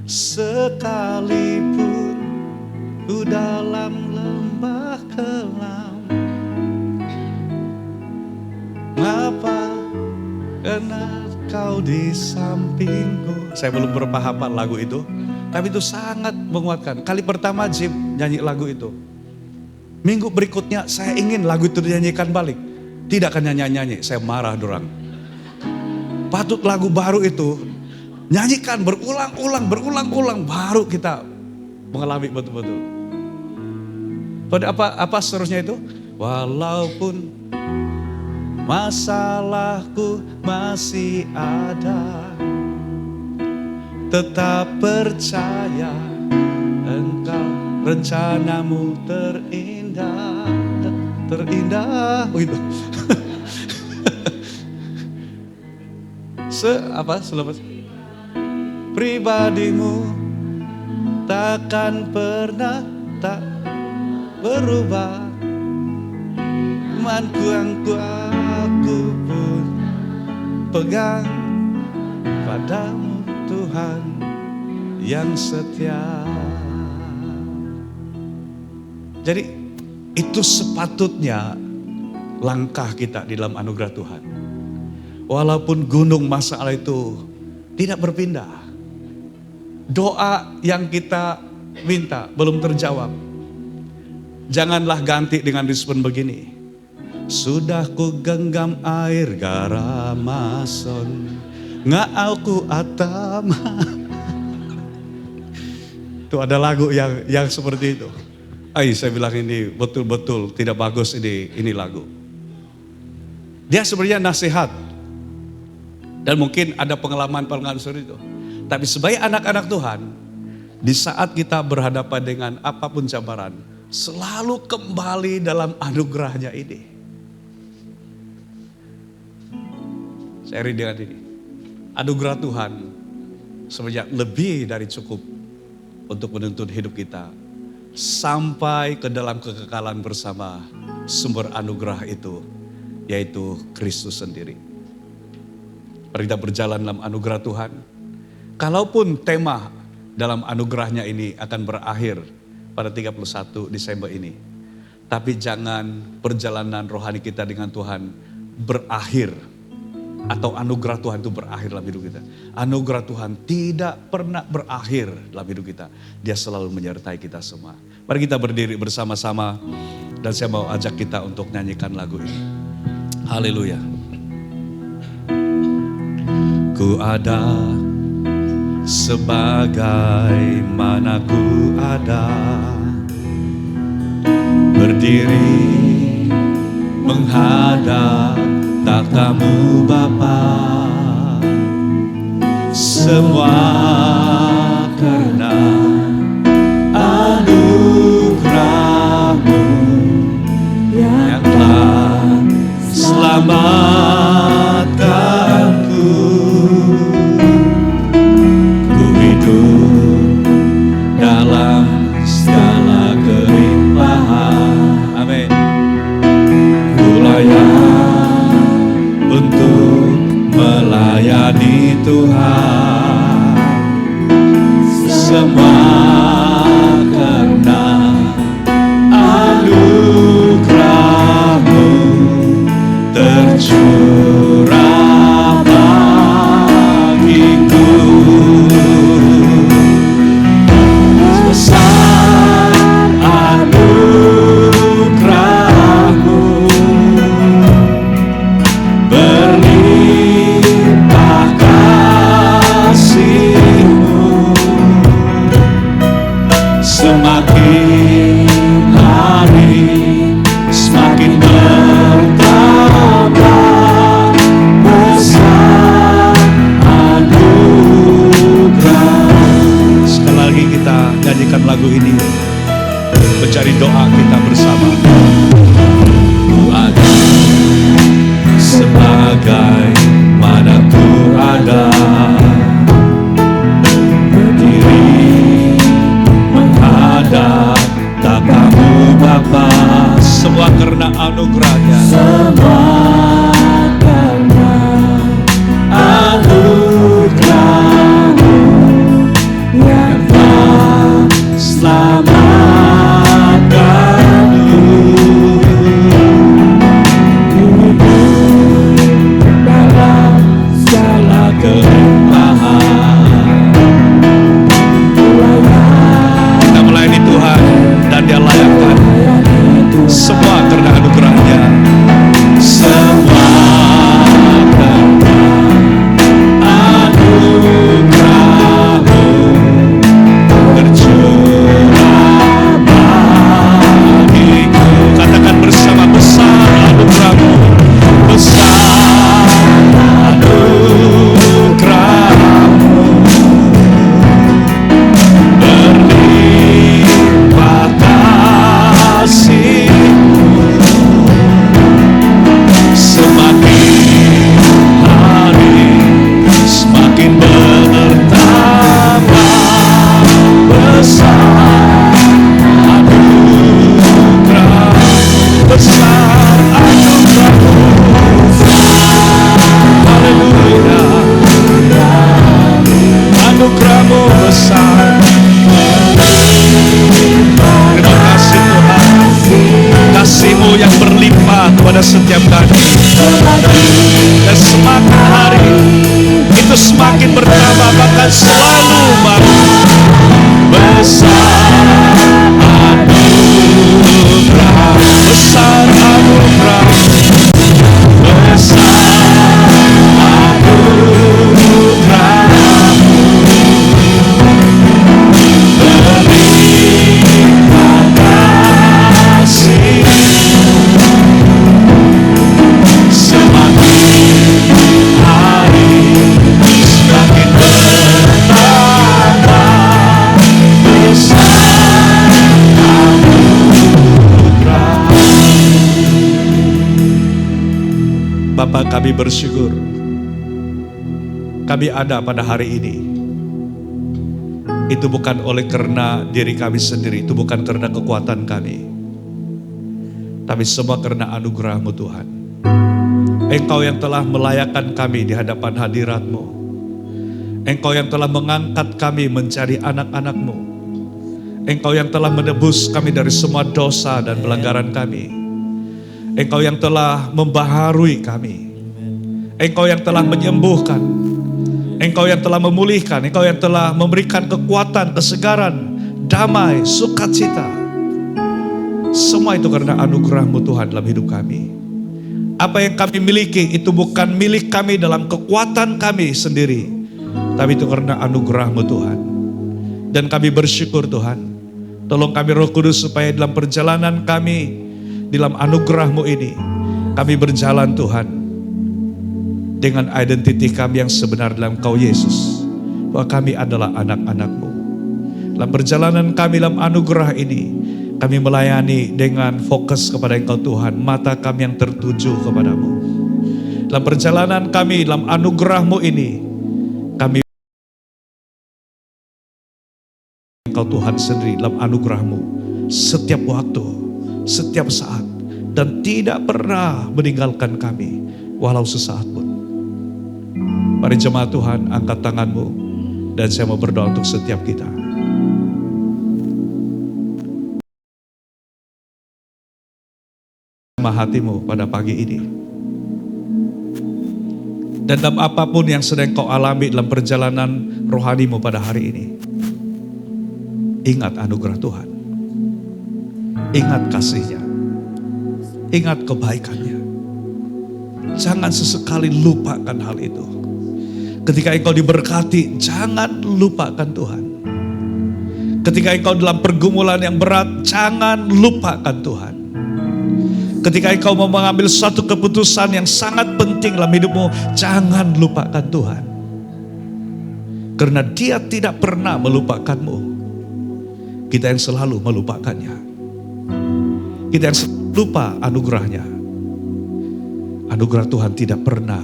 Sekalipun ku dalam lembah kelam, ngapa? Karena kau di sampingku. Saya belum berpaham lagu itu, tapi itu sangat menguatkan. Kali pertama Jim nyanyi lagu itu, minggu berikutnya saya ingin lagu itu dinyanyikan balik. Tidak akan nyanyi-nyanyi, saya marah dorang. Patut lagu baru itu nyanyikan berulang-ulang, baru kita mengalami betul-betul. Pada apa seterusnya itu? Walaupun masalahku masih ada, tetap percaya Engkau, rencanamu terindah. Begitu. Selepas pribadimu takkan pernah tak berubah. Imanku yang aku pun pegang padamu, Tuhan yang setia. Jadi itu sepatutnya langkah kita di dalam anugerah Tuhan. Walaupun gunung masalah itu tidak berpindah, doa yang kita minta belum terjawab, janganlah ganti dengan respon begini. Sudah ku genggam air garamason, ngau ku atama. Itu ada lagu yang seperti itu. Saya bilang ini betul-betul tidak bagus ini lagu. Dia sebenarnya nasihat. Dan mungkin ada pengalaman seperti itu. Tapi sebagai anak-anak Tuhan, di saat kita berhadapan dengan apapun cabaran, selalu kembali dalam anugerahnya ini. Saya rindu dengan ini. Anugerah Tuhan sebenarnya lebih dari cukup untuk menuntun hidup kita sampai ke dalam kekekalan bersama sumber anugerah itu, yaitu Kristus sendiri. Mari kita berjalan dalam anugerah Tuhan. Kalaupun tema dalam anugerahnya ini akan berakhir pada 31 Desember ini, tapi jangan perjalanan rohani kita dengan Tuhan berakhir, atau anugerah Tuhan itu berakhir dalam hidup kita. Anugerah Tuhan tidak pernah berakhir dalam hidup kita. Dia selalu menyertai kita semua. Mari kita berdiri bersama-sama dan saya mau ajak kita untuk nyanyikan lagu ini. Haleluya. Ku ada sebagaimana ku ada, berdiri menghadap takhta-Mu Bapa, semua karena anugerah-Mu yang telah selamatkanku. Ku hidup dalam segala kelimpahan. Amin. Ku layak untuk melayani Tuhan, semua karena anugerah-Mu tercurah bagiku. Sebesar anugerah-Mu, berlimpah kasih-Mu, semakin hari semakin bertambah besar anugerah. Sekali lagi kita nyanyikan lagu ini, mencari doa kita bersama. Ku ada sebagaimana ku ada, Semua karena anugerahnya. Semua karena anugerah-Mu yang telah selamatkanku. Hidup dalam segala kelimpahan. Kita melayani Tuhan dan Dia layakkan. Semua karena anugerahnya. Semua karena anugerah-Mu tercurah bagiku. Katakan bersama, besar anugerah-Mu, besar anugerah-Mu, berlimpah kasih. Semakin hari semakin bertambah besar anugerah, besar anugerah-Mu. Haleluya, anugerah-Mu besar. Terima kasih Tuhan, kasih-Mu yang berlimpah kepada setiap kami. Dan semakin hari itu semakin bertambah, bahkan selalu baru. Besar anugerah, besar anugerah, besar anugerah, berlimpah kasih. Semakin hari semakin bertambah besar anugerah. Bapa, kami bersyukur kami ada pada hari ini. Itu bukan oleh karena diri kami sendiri, itu bukan karena kekuatan kami, tapi semua karena anugerah-Mu Tuhan. Engkau yang telah melayakkan kami di hadapan hadirat-Mu. Engkau yang telah mengangkat kami menjadi anak-anak-Mu. Engkau yang telah menebus kami dari semua dosa dan pelanggaran kami. Engkau yang telah membaharui kami. Engkau yang telah menyembuhkan. Engkau yang telah memulihkan. Engkau yang telah memberikan kekuatan, kesegaran, damai, sukacita. Semua itu karena anugerah-Mu Tuhan dalam hidup kami. Apa yang kami miliki itu bukan milik kami dalam kekuatan kami sendiri, tapi itu karena anugerah-Mu Tuhan. Dan kami bersyukur Tuhan, tolong kami Roh Kudus supaya dalam perjalanan kami, dalam anugerah-Mu ini, kami berjalan Tuhan, dengan identiti kami yang sebenar dalam Engkau Yesus, bahwa kami adalah anak-anak-Mu. Dalam perjalanan kami dalam anugerah ini, kami melayani dengan fokus kepada Engkau Tuhan, mata kami yang tertuju kepadamu. Dalam perjalanan kami, dalam anugerah-Mu ini, kami Engkau Tuhan sendiri dalam anugerah-Mu, setiap waktu, setiap saat, dan tidak pernah meninggalkan kami, walau sesaat pun. Mari jemaat Tuhan, angkat tanganmu, dan saya mau berdoa untuk setiap kita. Hatimu pada pagi ini, dan dalam apapun yang sedang kau alami dalam perjalanan rohanimu pada hari ini, ingat anugerah Tuhan, ingat kasih-Nya, ingat kebaikannya. Jangan sesekali lupakan hal itu. Ketika engkau diberkati, jangan lupakan Tuhan. Ketika engkau dalam pergumulan yang berat, jangan lupakan Tuhan. Ketika engkau mau mengambil suatu keputusan yang sangat penting dalam hidupmu, jangan lupakan Tuhan. Karena Dia tidak pernah melupakanmu. Kita yang selalu melupakannya. Kita yang lupa anugerahnya. Anugerah Tuhan tidak pernah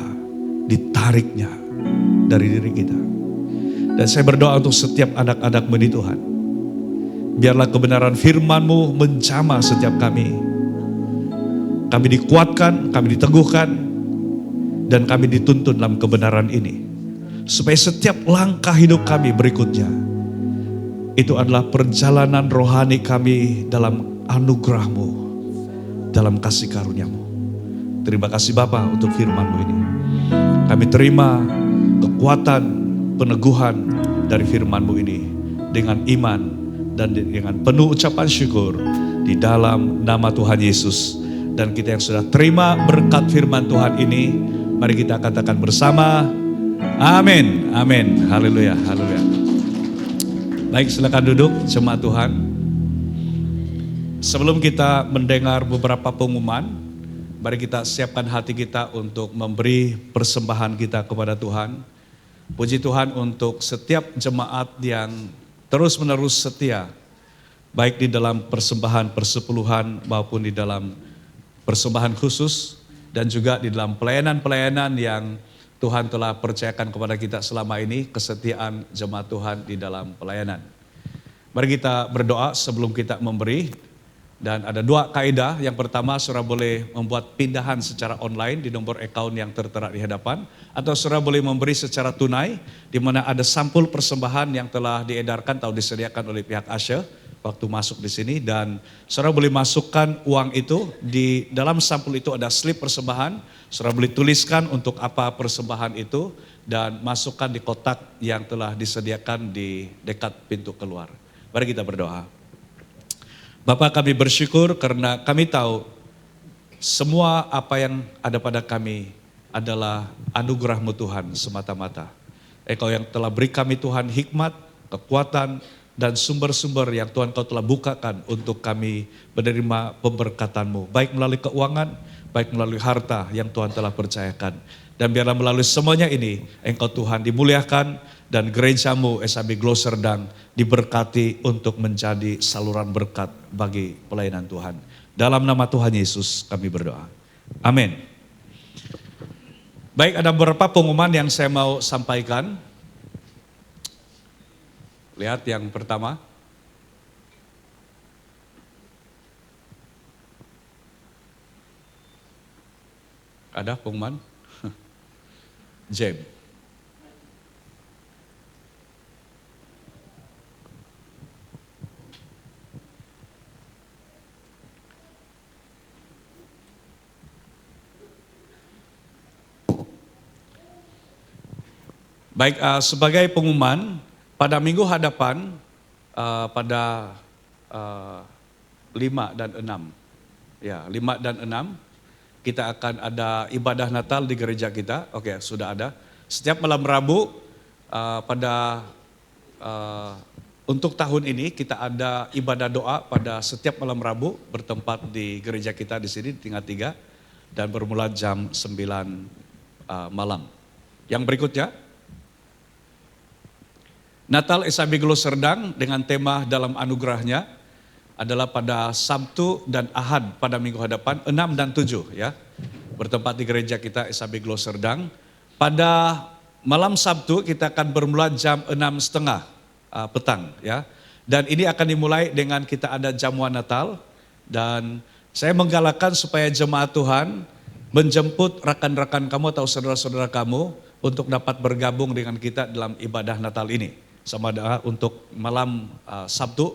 ditariknya dari diri kita. Dan saya berdoa untuk setiap anak-anak-Mu ini Tuhan. Biarlah kebenaran firman-Mu menjamah setiap kami. kami dikuatkan, kami diteguhkan, dan kami dituntun dalam kebenaran ini. Supaya setiap langkah hidup kami berikutnya, itu adalah perjalanan rohani kami dalam anugerah-Mu, dalam kasih karunia-Mu. Terima kasih Bapa untuk firman-Mu ini. Kami terima kekuatan, peneguhan dari firman-Mu ini dengan iman dan dengan penuh ucapan syukur di dalam nama Tuhan Yesus. Dan kita yang sudah terima berkat firman Tuhan ini, mari kita katakan bersama, amin, amin, haleluya, haleluya. Baik, silakan duduk jemaat Tuhan. Sebelum kita mendengar beberapa pengumuman, mari kita siapkan hati kita untuk memberi persembahan kita kepada Tuhan. Puji Tuhan untuk setiap jemaat yang terus-menerus setia, baik di dalam persembahan persepuluhan maupun di dalam persembahan khusus, dan juga di dalam pelayanan-pelayanan yang Tuhan telah percayakan kepada kita selama ini, kesetiaan jemaat Tuhan di dalam pelayanan. Mari kita berdoa sebelum kita memberi. Dan ada dua kaidah. Yang pertama, saudara boleh membuat pindahan secara online di nomor account yang tertera di hadapan, atau saudara boleh memberi secara tunai, di mana ada sampul persembahan yang telah diedarkan atau disediakan oleh pihak Asya waktu masuk di sini. Dan saudara boleh masukkan uang itu, di dalam sampul itu ada slip persembahan. Saudara boleh tuliskan untuk apa persembahan itu dan masukkan di kotak yang telah disediakan di dekat pintu keluar. Mari kita berdoa. Bapa, kami bersyukur karena kami tahu semua apa yang ada pada kami adalah anugerah-Mu Tuhan semata-mata. Engkau yang telah beri kami Tuhan hikmat, kekuatan, dan sumber-sumber yang Tuhan Kau telah bukakan untuk kami menerima pemberkatan-Mu. Baik melalui keuangan, baik melalui harta yang Tuhan telah percayakan. Dan biarlah melalui semuanya ini, Engkau Tuhan dimuliakan dan gereja-Mu SAB Glow Serdang diberkati untuk menjadi saluran berkat bagi pelayanan Tuhan. Dalam nama Tuhan Yesus kami berdoa. Amin. Baik, ada beberapa pengumuman yang saya mau sampaikan. Lihat yang pertama. Ada pengumuman? Jam. Baik, sebagai pengumuman, pada minggu hadapan, pada 5 dan 6, ya 5 dan 6, kita akan ada ibadah Natal di gereja kita. Oke, sudah ada. Setiap malam Rabu, untuk tahun ini kita ada ibadah doa pada setiap malam Rabu bertempat di gereja kita di sini di Tingkat 3 dan bermula jam 9 malam. Yang berikutnya, Natal SAB Glow Serdang dengan tema dalam anugerahnya adalah pada Sabtu dan Ahad pada minggu hadapan 6 dan 7 ya. Bertempat di gereja kita SAB Glow Serdang. Pada malam Sabtu kita akan bermula jam 6.30 petang ya. Dan ini akan dimulai dengan kita ada jamuan Natal, dan saya menggalakkan supaya jemaat Tuhan menjemput rekan-rekan kamu atau saudara-saudara kamu untuk dapat bergabung dengan kita dalam ibadah Natal ini. Sama ada untuk malam Sabtu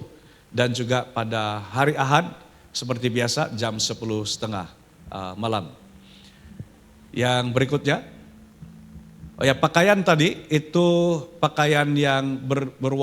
dan juga pada hari Ahad seperti biasa jam 10.30 malam. Yang berikutnya, pakaian tadi itu pakaian yang berwarna